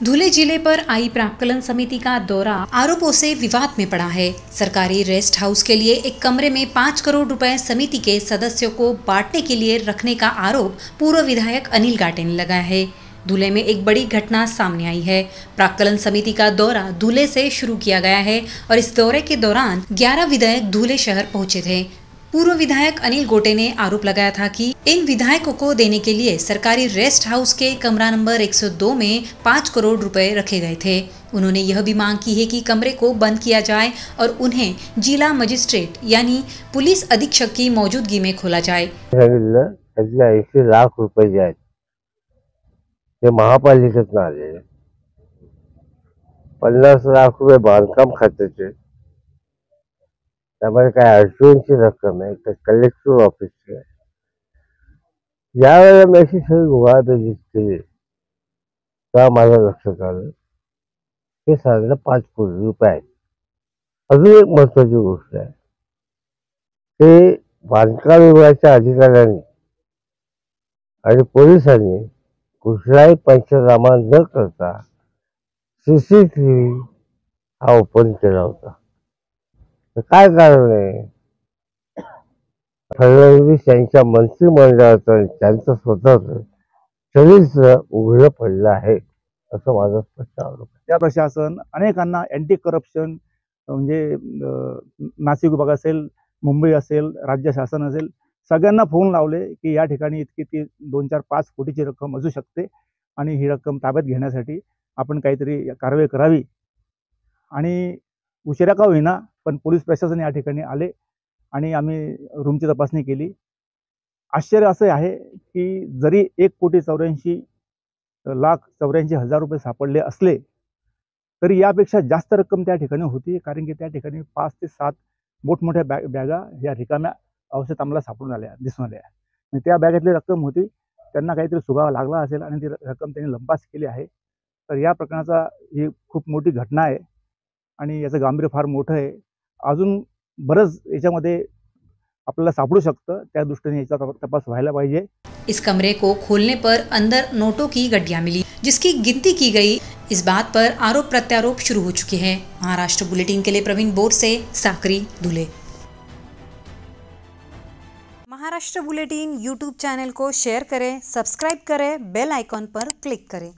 धुले जिले पर आई प्राक्कलन समिति का दौरा आरोपों से विवाद में पड़ा है। सरकारी रेस्ट हाउस के लिए एक कमरे में 5 करोड़ रुपए समिति के सदस्यों को बांटने के लिए रखने का आरोप पूर्व विधायक अनिल गाटे ने लगाया है। धुले में एक बड़ी घटना सामने आई है। प्राक्कलन समिति का दौरा धुले से शुरू किया गया है और इस दौरे के दौरान 11 विधायक धुले शहर पहुंचे थे। पूर्व विधायक अनिल गोटे ने आरोप लगाया था कि इन विधायकों को देने के लिए सरकारी रेस्ट हाउस के कमरा नंबर 102 में 5 करोड़ रुपए रखे गए थे। उन्होंने यह भी मांग की है कि कमरे को बंद किया जाए और उन्हें जिला मजिस्ट्रेट यानी पुलिस अधीक्षक की मौजूदगी में खोला जाए। 80 लाख रुपये जे आहेत ते महापालिकेतून आलेले, 50 लाख रुपये बांधकाम खात्याचे, त्यामध्ये काय अडचणीची रक्कम आहे तर कलेक्टर ऑफिसची आहे। यावेळेला मी अशी सगळी गुवाहाटी केली तेव्हा माझ्या लक्षात आलं हे साधारण 5 कोटी रुपये आहेत। अजून एक महत्वाची गोष्ट आहे ते बांधकाम विभागाच्या अधिकाऱ्यांनी आणि पोलिसांनी कुठलाही पंचनामा न करता CCTV हा ओपन केला होता। काय कारण आहे? फडणवीस यांच्या मंत्रिमंडळाचं त्यांचं स्वतःचं चरित्र उघडं पडलं आहे असं माझं स्पष्ट आरोप आहे। त्या प्रशासन अनेकांना अँटी करप्शन म्हणजे नाशिक विभाग असेल, मुंबई असेल, राज्य शासन असेल, सगळ्यांना फोन लावले की या ठिकाणी इतकी ती 2-4-5 कोटीची रक्कम असू शकते आणि ही रक्कम ताब्यात घेण्यासाठी आपण काहीतरी कारवाई करावी। आणि उशिरा का होईना पण पोलीस प्रशासन या ठिकाणी आले आणि आम्ही रूमची तपासणी केली। आश्चर्य असं आहे की जरी 1,84,84,000 रुपये सापडले असले तरी यापेक्षा जास्त रक्कम त्या ठिकाणी होती, कारण की त्या ठिकाणी 5 ते 7 मोठमोठ्या बॅगा या रिकाम्या अवस्थेत आम्हाला सापडून दिसून आल्या। त्या बॅगेतली रक्कम होती, त्यांना काहीतरी सुगावा लागला असेल आणि ती रक्कम त्यांनी लंपास केली आहे। तर या प्रकरणाचा ही खूप मोठी घटना आहे आणि याचं गांभीर्य फार मोठं आहे। अजून बरंच याच्यामध्ये आपल्याला सापडू शकतं, त्या दृष्टीने याचा तपास व्हायला पाहिजे। इस कमरे को खोलने पर अंदर नोटों की गड्डियां मिली, जिसकी गिनती की गई। इस बात पर आरोप प्रत्यारोप शुरू हो चुके हैं। महाराष्ट्र बुलेटिन के लिए प्रवीण बोरसे, साकरी, धुले। महाराष्ट्र बुलेटिन यूट्यूब चैनल को शेयर करें, सब्सक्राइब करें, बेल आइकॉन पर क्लिक करें।